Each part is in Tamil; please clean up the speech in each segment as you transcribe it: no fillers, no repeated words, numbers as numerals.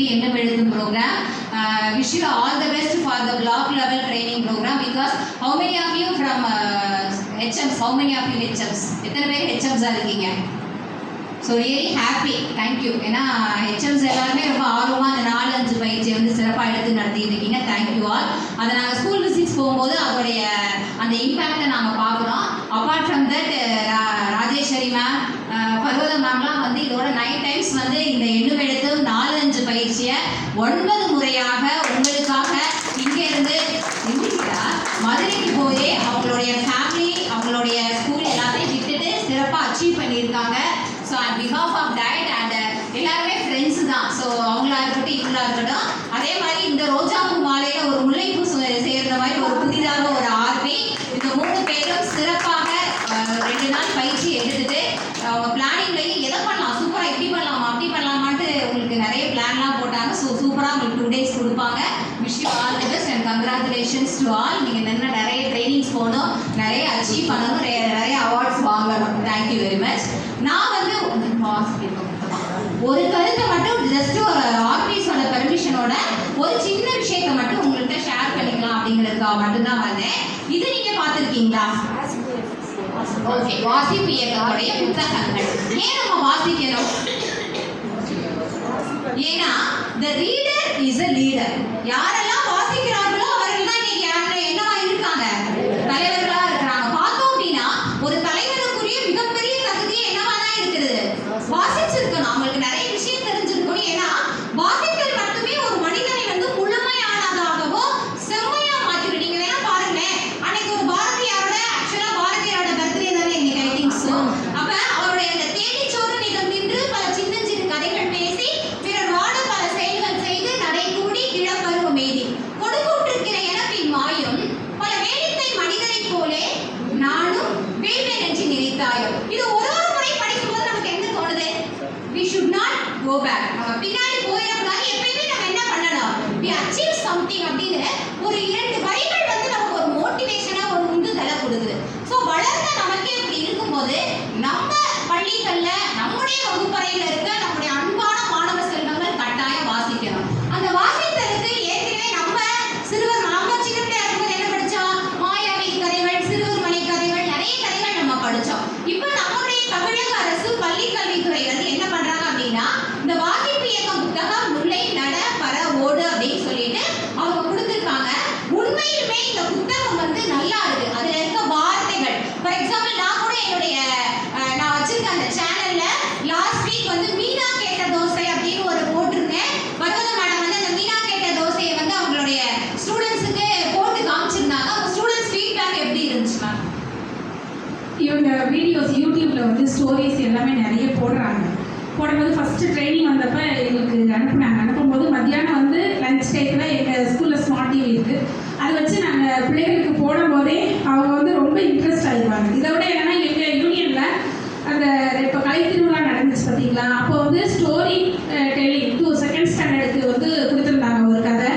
2023 எண்ணம் எழுதும் program. Wish you all the best for the block level training program because how many of you from HMs? How many of you HMs? எத்தனை பேர் HMs இருக்கீங்க? So really happy, thank you. ஏன்னா ஹெச்எம்ஸ் எல்லாருமே ரொம்ப ஆர்வமாக அந்த 4-5 பயிற்சியை வந்து சிறப்பாக எடுத்து நடத்திட்டு இருக்கீங்க. Thank you all. அதை நாங்கள் ஸ்கூல் விசிட்ஸ் போகும்போது அதோடைய அந்த இம்பேக்டை நாங்கள் பார்க்குறோம். Apart from that Rajeshwari ma'am, Parvatha மேம்லாம் வந்து இதோட 9 டைம்ஸ் வந்து இந்த எண்ணும் எழுத்து 4-5 பயிற்சியை 9 முறையாக உங்களுக்காக இங்கேருந்து மதுரைக்கு போய் அவங்களுடைய ஃபேமிலி, அவங்களுடைய ஸ்கூல் எல்லாத்தையும் விட்டுட்டு சிறப்பாக அச்சீவ் பண்ணியிருக்காங்க. So and behalf of diet and எல்லாருமே ஃப்ரெண்ட்ஸு தான். ஸோ அவங்களா இருக்கட்டும் இவங்களா இருக்கட்டும். அதே மாதிரி இந்த ரோஜாப்பூ மாலையில் ஒரு முல்லைப்பூ சேர்ந்த மாதிரி ஒரு புதிதாக ஒரு ஆர்மி. இந்த 3 பேரும் சிறப்பாக 2 நாள் பயிற்சி எடுத்துட்டு அவங்க பிளானிங்லேயே எதை பண்ணலாம், சூப்பராக இப்படி பண்ணலாமா அப்படி பண்ணலாமான்ட்டு உங்களுக்கு நிறைய பிளான்லாம் போட்டாங்க. ஸோ சூப்பராக உங்களுக்கு 2 days கொடுப்பாங்க. Wish you all the best and congratulations to all. நீங்கள் நிறைய ட்ரைனிங்ஸ் போகணும், நிறைய அச்சீவ் பண்ணணும், நிறைய அவார்ட்ஸ் வாங்கணும். Thank you very much. நான் வந்து ஒரு கருத்தை மட்டும் ஜஸ்ட் ஒரு ஆர்டிஸ்டோட பெர்மிஷனோட ஒரு சின்ன விஷயத்தை மட்டும் உங்கள்கிட்ட ஷேர் பண்ணிக்கலாம் அப்படிங்கிறதுக்காக மட்டும்தான் வந்தேன். இது நீங்க பார்த்துருக்கீங்களா? ஓகே, வாசிப்பு இயக்கத்துடைய புத்தகங்கள். ஏன் நம்ம வாசிக்கணும்? ஏன்னா the reader is a leader. யாரெல்லாம் வாசிக்கிறார்களோ அவர்கள் தான் இன்னைக்கு என்னவா இருக்காங்க? தலைவர்களா இருக்கிறாங்க. பார்த்தோம் அப்படின்னா ஒரு தலைவருக்குரிய மிகப்பெரிய தகுதியே என்னவா தான் இருக்குது? வாசிச்சிருக்கணும். அவங்களுக்கு நிறைய விஷயம் தெரிஞ்சிருக்கணும். ஏன்னா வாசித்தல் மட்டுமே ஒரு மனிதனை வந்து முழுமையானதாகவோ செம்மையா மாற்றிடும். நீங்க வேணா பாருங்களேன், அன்னைக்கு ஒரு பாரதியாரோட பாரதியாரோட பர்த்டே தானே இன்னைக்கு, ஐ திங்க் ஸோ. அப்ப அவருடைய அந்த தேனீச்சோறு நிகம் நின்று பல சின்ன சின்ன கதைகள் பேசி பிறர் வாட பல செயல்கள் செய்து நடை கூடி கிழப்பருவ மேதி கொடுக்கூட்டிருக்கிற எனப்பின் மாயும் பல வேடிக்கை மனிதரை போலே நானும் வேள்வேன் என்று நினைத்தாயோ. இது ஒரு முறை படிக்கும் போது நமக்கு என்ன தோணுது? we should not go back. நம்ம பின்னாடி போயிடக்கூடாது. எப்பயுமே நம்ம என்ன பண்ணணும்? we achieve something அப்படிங்கிற ஒரு 2 வரிகள் வந்து நமக்கு ஒரு மோட்டிவேஷனா ஒரு உந்துதலை கொடுக்குது. ஸோ வளர்ந்த நமக்கே இப்படி இருக்கும்போது நம்ம பள்ளிகள்ல நம்முடைய வகுப்பறையில் இருக்க நம்முடைய அன்பான மாணவ செல்வங்கள் கட்டாயம் வாசிக்கணும். அந்த வாசித்தலுக்கு ஏற்கனவே நம்ம சிறுவர் நம்ம சின்ன பிள்ளையா இருக்கும்போது என்ன படிச்சோம்? மாயாவி கதைகள், சிறுவர் மணி கதைகள், நிறைய கதைகள் நம்ம படிச்சோம். இப்போ நம்முடைய தமிழக அரசு பள்ளி கல்வித்துறை வந்து என்ன பண்றாங்க அப்படின்னா இந்த வாசிப்பு இயக்கம் புத்தகம் முல்லை நட பர ஓடு அப்படின்னு சொல்லிட்டு அவங்க கொடுத்துருக்காங்க. உண்மையுமே இந்த புத்தகம் வந்து நல்லா இருக்கு. அதுல இருக்க வார்த்தைகள், ஃபார் எக்ஸாம்பிள் நான் கூட என்னுடைய நான் வச்சிருக்க அந்த சேனல்ல லாஸ்ட் வீக் வந்து மீனா கேட்ட தோசை அப்படின்னு ஒரு போட்டிருந்தேன். பர்வத மேடம் வந்து அந்த மீனா கேட்ட தோசையை வந்து அவங்களுடைய ஸ்டூடெண்ட்ஸுக்கு போட்டு காமிச்சிருந்தாங்க. அவங்க ஸ்டூடெண்ட்ஸ் ஃபீட்பேக் எப்படி இருந்துச்சு மேம்? இவங்க வீடியோஸ் யூடியூப்ல வந்து ஸ்டோரிஸ் எல்லாமே நிறைய போடுறாங்க. போடும்போது ஃபர்ஸ்ட் ட்ரைனிங் வந்தப்ப எங்களுக்கு அனுப்புனாங்க. அனுப்பும்போது மத்தியானம் வந்து லஞ்ச் டைத்தில் எங்கள் ஸ்கூலில் ஸ்மார்ட் டிவி இருக்குது. அதை வச்சு நாங்கள் பிள்ளைகளுக்கு போடும்போதே அவங்க வந்து ரொம்ப இன்ட்ரெஸ்ட் ஆகிடுவாங்க. இதை விட என்னன்னா எங்கள் யூனியனில் அந்த இப்போ கலை திருவிழா நடந்துச்சு பார்த்தீங்களா, அப்போ வந்து ஸ்டோரி டெல்லிங் 2nd ஸ்டாண்டர்டுக்கு வந்து கொடுத்துருந்தாங்க ஒரு கதை.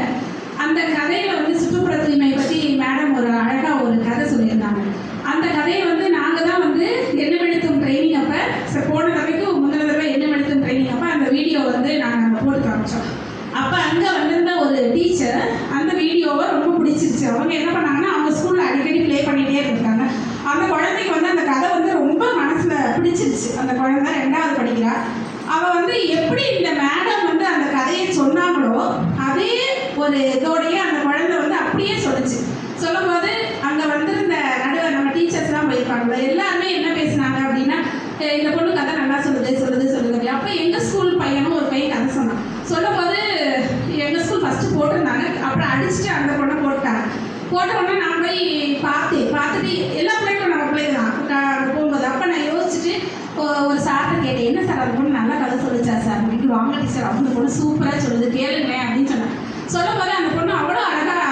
அந்த கதையில் வந்து சுற்றுப்புற தூய்மை பற்றி மேடம் ஒரு அழகாக ஒரு கதை சொல்லியிருந்தாங்க. அந்த கதையை வந்து நாங்கள் தான் வந்து எண்ணமெழுத்தும் ட்ரைனிங் அப்போ போன தடவைக்கு முந்தின தடவை எண்ணமெழுத்தும் ட்ரைனிங் அப்போ அந்த வீடியோ வந்து நாங்கள் போட்டு காமிச்சோம். அப்போ அங்கே வந்திருந்த ஒரு டீச்சர் அந்த வீடியோவை ரொம்ப பிடிச்சிருச்சு. அவங்க என்ன பண்ணாங்கன்னா அவங்க ஸ்கூலில் அடிக்கடி ப்ளே பண்ணிகிட்டே இருக்காங்க. அந்த குழந்தைக்கு வந்து அந்த கதை வந்து ரொம்ப மனசில் பிடிச்சிருச்சு. அந்த குழந்தை 2வது படிக்கிறா. அவள் வந்து எப்படி இந்த மேடம் வந்து அந்த கதையை சொன்னாங்களோ அதே ஒரு இதோடையே அந்த குழந்தை வந்து அப்படியே சொல்லுச்சு. சொல்லும்போது அங்கே வந்திருந்த நடுவர் நம்ம டீச்சர்ஸ்லாம் போயிருப்பாங்க. எல்லாருமே என்ன பேசினாங்க அப்படின்னா இந்த பொண்ணு கதை நல்லா சொல்லுது. அப்போ எங்கள் ஸ்கூல் பையனும் ஒரு பையன் கதை சொன்னான். சொல்லும்போது எங்கள் ஸ்கூல் ஃபஸ்ட்டு போட்டிருந்தாங்க. அப்புறம் அடிச்சுட்டு அந்த பொண்ணை போட்டாங்க. போட்ட உடனே நான் போய் பார்த்துட்டு எல்லா பிள்ளைகளும் நம்ம பிள்ளைங்க தான் போகும்போது அப்போ நான் யோசிச்சுட்டு ஒரு சார்கிட்ட கேட்டேன், என்ன சார் அந்த பொண்ணு நல்லா கதை சொல்லிச்சா சார் அப்படின்னு. வாங்க டீச்சர், அந்த பொண்ணு சூப்பராக சொல்லுது கேளுங்களேன் அப்படின்னு சொன்னேன். சொல்லும்போது அந்த பொண்ணு அவ்வளோ அழகாக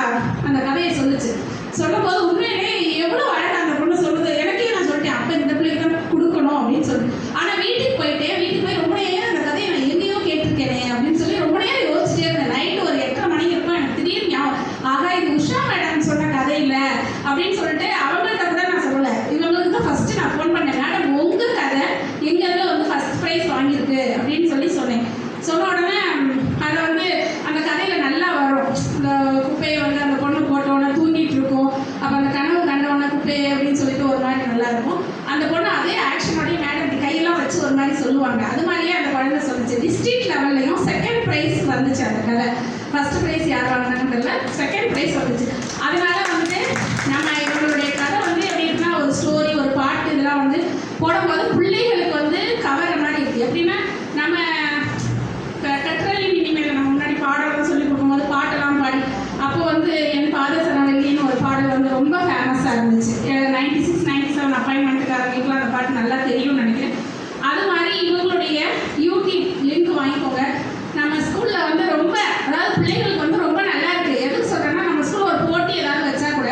அந்த கதையை சொல்லுச்சு. சொல்லும்போது உண்மையிலே எவ்வளோ அழகாக அந்த பொண்ணு சொல்லுது. எனக்கே நான் சொல்லிட்டேன் அப்போ இந்த பிள்ளைக்கு தான் கொடுக்கணும் அப்படின்னு சொல்லி. ஆனால் வீட்டுக்கு போய் ரொம்ப நேரம் அந்த கதையை நான் எங்கேயோ கேட்டிருக்கேனே அப்படின்னு சொல்லி ரொம்ப நேரம் யோசிச்சுட்டே இருந்தேன். நைட்டு ஒரு 8:30 மணிக்கு இருக்கும். எனக்கு திடீர்னு ஆகா இது உஷா மேடம் சொன்ன கதை இல்லை அப்படின்னு சொல்லிட்டு அவங்கள்ட்ட கூட நான் சொல்லலை. இவங்களுக்கு தான் ஃபஸ்ட்டு நான் ஃபோன் பண்ணேன். மேடம் உங்கள் கதை எங்கள் இதில் வந்து ஃபஸ்ட் ப்ரைஸ் வாங்கியிருக்கு அப்படின்னு சொல்லி சொன்னேன். சொன்ன உடனே அதை வந்து வந்துச்சு அந்த கதை. ஃபர்ஸ்ட் ப்ரைஸ் யார் வாங்கினாங்கன்னு தெரியல, செகண்ட் ப்ரைஸ் வந்துச்சு. அதனால வந்து நம்ம இவங்களுடைய கதை வந்து எப்படி இருக்குன்னா, ஒரு ஸ்டோரி, ஒரு பாட்டு இதெல்லாம் வந்து போடும்போது பிள்ளைகளுக்கு வந்து கவர்ற மாதிரி இருக்குது. எப்படின்னா நம்ம கற்றலி இனிமேல் நம்ம முன்னாடி பாடலாம் சொல்லி கொடுக்கும்போது பாட்டெல்லாம் பாடி அப்போ வந்து என் பாத சரவெளின்னு ஒரு பாடல் வந்து ரொம்ப ஃபேமஸாக இருந்துச்சு. 96, 97 அப்பாயின்மெண்ட்டுக்காரங்களுக்குலாம் அந்த பாட்டு நல்லா தெரியும்னு நினைக்கிறேன். அது மாதிரி இவங்களுடைய யூடியூப் லிங்க் வாங்கிக்கோங்க. நம்ம ஸ்கூலில் வந்து ரொம்ப, அதாவது பிள்ளைங்களுக்கு வந்து ரொம்ப நல்லா இருக்குது. எதுக்கு சொல்கிறேன்னா, நம்ம ஸ்கூலில் ஒரு போட்டி ஏதாவது வச்சா கூட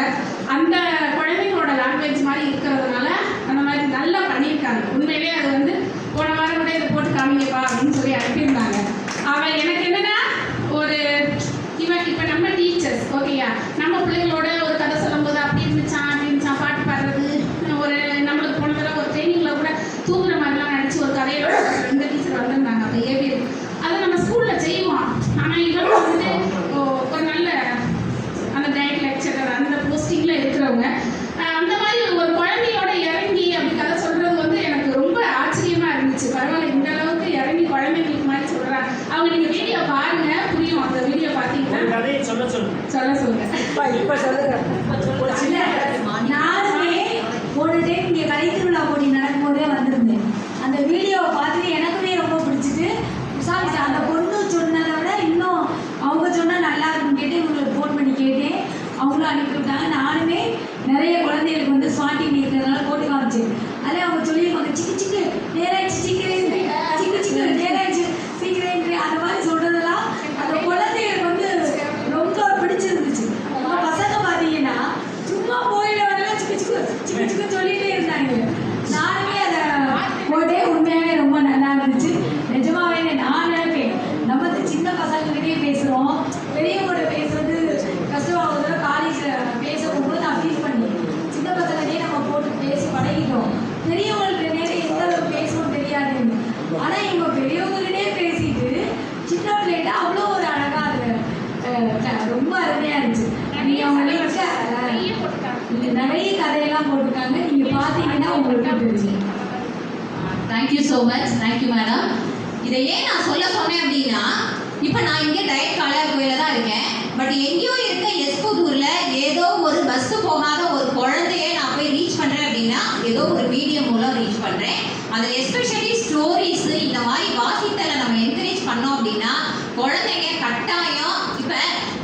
அந்த குழந்தைங்களோட லாங்குவேஜ் மாதிரி இருக்கிறதுனால அந்த மாதிரி நல்லா பண்ணியிருக்காங்க. உண்மையிலேயே அது வந்து போன வாரம் கூட இதை போட்டு காமிங்கப்பா அப்படின்னு சொல்லி அனுப்பியிருந்தாங்க. அவன் எனக்கு என்னன்னா, ஒரு இவன் இப்போ நம்ம டீச்சர்ஸ் ஓகேயா, நம்ம பிள்ளைங்களோட ஒரு கதை சொல்லும்போது அப்படி இருந்துச்சான் பாட்டு பாடுறது, ஒரு நம்மளுக்கு போன தடவை ஒரு ட்ரைனிங்கில் கூட தூங்குற மாதிரிலாம் நடிச்சு ஒரு கதையோட 2 டீச்சர் வந்திருந்தாங்க. அப்போ ஏவியர் அதை நம்ம ஸ்கூலில் செய்வோம். ஆனால் இவங்க வந்து ஒரு நல்ல அந்த டைரக்ட் லெக்சரர் அந்த போஸ்டிங்கில் இருக்கிறவங்க அந்த மாதிரி ஒரு குழந்தையோட இறங்கி அப்படி கதை சொல்கிறது வந்து எனக்கு ரொம்ப ஆச்சரியமாக இருந்துச்சு. பரவாயில்ல, இந்த அளவுக்கு இறங்கி குழந்தைங்களுக்கு மாதிரி சொல்கிறாங்க. அவங்க நீங்கள் வீடியோ பாருங்க, புரியும். அந்த வீடியோ பார்த்தீங்கன்னா சொல்ல சொல்லுங்க. நானுமே ஒரு டைம் இங்கே கலைத்திருவிழா போட்டி நடக்கும்போதே வந்திருந்தேன். அந்த வீடியோவை பார்த்துட்டு எனக்குமே ரொம்ப பிடிச்சிட்டு, சாமி அந்த பொண்ணு சொன்னதை விட இன்னும் அவங்க சொன்னால் நல்லா இருக்குன்னு கேட்டு இவங்களுக்கு ஃபோன் பண்ணி கேட்டேன். அவங்களும் அனுப்பி விட்டாங்க. நானுமே நிறைய குழந்தைகளுக்கு வந்து ஸ்மார்ட்டிங் இருக்கிறதுனால போட்டு காமிச்சேன். அதில் அவங்க சொல்லியிருப்பாங்க, சிக்கு நேராச்சு, சிக்கு நேராச்சு, சீக்கிரம் அந்த மாதிரி சொல்கிறதெல்லாம் அந்த குழந்தைகளுக்கு வந்து ரொம்ப பிடிச்சிருந்துச்சு. நம்ம பசங்க பார்த்தீங்கன்னா சும்மா போயிட வரலாம் சிக்கு சொல்லிகிட்டே இருந்தாங்க. நானுமே அதை போட்டே உண்மையாகவே ரொம்ப நல்லா இருந்துச்சு. நிஜமாவே நான் நினைப்பேன், நம்ம சின்ன பசங்கள்கிட்டே பேசுகிறோம், பெரியவங்களோட பேசுறது கஷ்டமாகுது. காலேஜில் பேச போகும்போது நான் ஃபீல் பண்ணேன், சின்ன பசங்கள்கிட்டே நம்ம போட்டு பேசி பழகிட்டோம், பெரியவங்களுக்கு நேரம் எந்த அளவுக்கு பேசவும் தெரியாதுன்னு. ஆனால் இவங்க பெரியவங்ககிட்டே பேசிட்டு சின்ன பிள்ளைகிட்ட அவ்வளோ ஒரு அழகாக அது ரொம்ப அருமையாக இருந்துச்சு. நீங்கள் அவங்க நிறைய கதையெல்லாம் போட்டிருக்காங்க. நீங்கள் பார்த்தீங்கன்னா உங்களுக்கு தெரியும். Thank you so much. Thank you madam. இதை ஏன் நான் சொன்னேன் அப்படின்னா, இப்போ நான் இங்கே டைரக்ட் காளையார் கோயிலில் தான் இருக்கேன். பட் எங்கேயோ இருக்க எஸ்புதூரில் ஏதோ ஒரு பஸ்ஸு போகாத ஒரு குழந்தைய நான் போய் ரீச் பண்ணுறேன் அப்படின்னா ஏதோ ஒரு மீடியம் மூலம் ரீச் பண்ணுறேன். அதில் எஸ்பெஷலி ஸ்டோரிஸு இந்த மாதிரி வாசித்தலை நம்ம என்கரேஜ் பண்ணோம் அப்படின்னா குழந்தைங்க கட்டாயம். இப்போ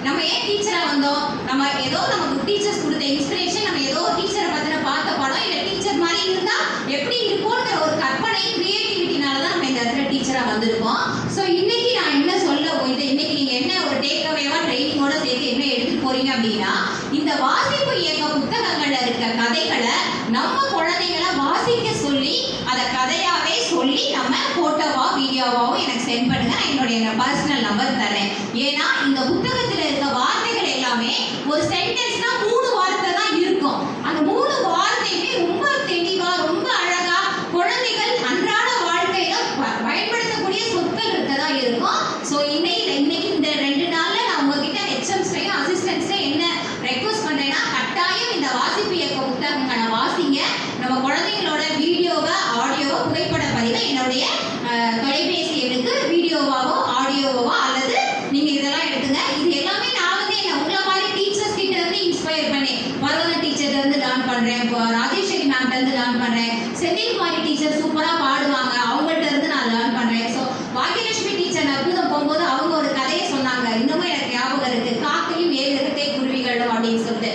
நம்ம ஏன் டீச்சராக வந்தோம், நம்ம ஏதோ நமக்கு டீச்சர்ஸ் கொடுத்த இன்ஸ்பிரேஷன், நம்ம ஏதோ டீச்சரை பற்றின பார்த்த படம் இல்லை டீச்சர் மாதிரி இருந்தால் எப்படி இருக்கும்ங்கிற ஒரு கற்பனை கிரியேட்டிவிட்டினால தான் நம்ம இந்த இடத்துல டீச்சராக வந்திருக்கோம். ஸோ இன்னைக்கு நான் என்ன சொல்ல இன்னைக்கு நீங்கள் என்ன ஒரு டேக் அவேவா ட்ரைனிங்கோட சேர்த்து என்ன எடுத்துட்டு போறீங்க அப்படின்னா, இந்த வாசிப்பு இயக்க புத்தகங்கள்ல இருக்க கதைகளை நம்ம குழந்தைகளை வாசிக்க சொல்லி அதை கதையாவே சொல்லி நம்ம போட்டோவா வீடியோவாவும் எனக்கு சென்ட் பண்ணுங்க. நான் என்னுடைய பர்சனல் நம்பர் தரேன். ஏன்னா இந்த புத்தகத்தில் இருக்க வார்த்தைகள் எல்லாமே ஒரு சென்டென்ஸ்னா 3 வார்த்தை தான் இருக்கும். அந்த 3 வார்த்தையுமே ரொம்ப தெளிவா ரொம்ப அழகா குழந்தைகள் அன்றாட வாழ்க்கையில பயன்படுத்தக்கூடிய சொற்கள் இருக்கதா இருக்கும். ஸோ இன்னைக்கு இந்த 2 நாள்ல நான் உங்ககிட்ட ஹெச்எம்ஸ்டையும் அசிஸ்டன்ட்ஸ்டையும் என்ன ரெக்வஸ்ட் பண்றேன்னா, கட்டாயம் இந்த வாசிப்பு இயக்க புத்தகங்களை வாசிங்க. நம்ம குழந்தைங்களோட வீடியோவை ஆடியோவோ புகைப்பட பதிவை என்னுடைய தொலைபேசி எண்ணுக்கு வீடியோவாவோ ஆடியோவோ அல்லது நீங்க இதெல்லாம் எடுத்துங்க. இது எல்லாமே நான் வந்து என்ன உங்களை மாதிரி டீச்சர்ஸ் கிட்ட இருந்து இன்ஸ்பயர் பண்ணேன். பரவத டீச்சர்ல இருந்து லேர்ன் பண்றேன், ராஜேஸ்வரி மேம்கிட்ட இருந்து லேர்ன் பண்றேன், செந்தில்குமாரி டீச்சர் சூப்பரா பாடுவாங்க, அவங்கள்ட்ட இருந்து நான் லேர்ன் பண்றேன். ஸோ பாக்கியலட்சுமி டீச்சர் அற்புதம் போகும்போது அவங்க ஒரு கதையை சொன்னாங்க, இன்னமும் எனக்கு ஞாபகம் இருக்கு, காக்கையும் 7 இரட்டை குருவிகளும் அப்படின்னு சொல்லிட்டு.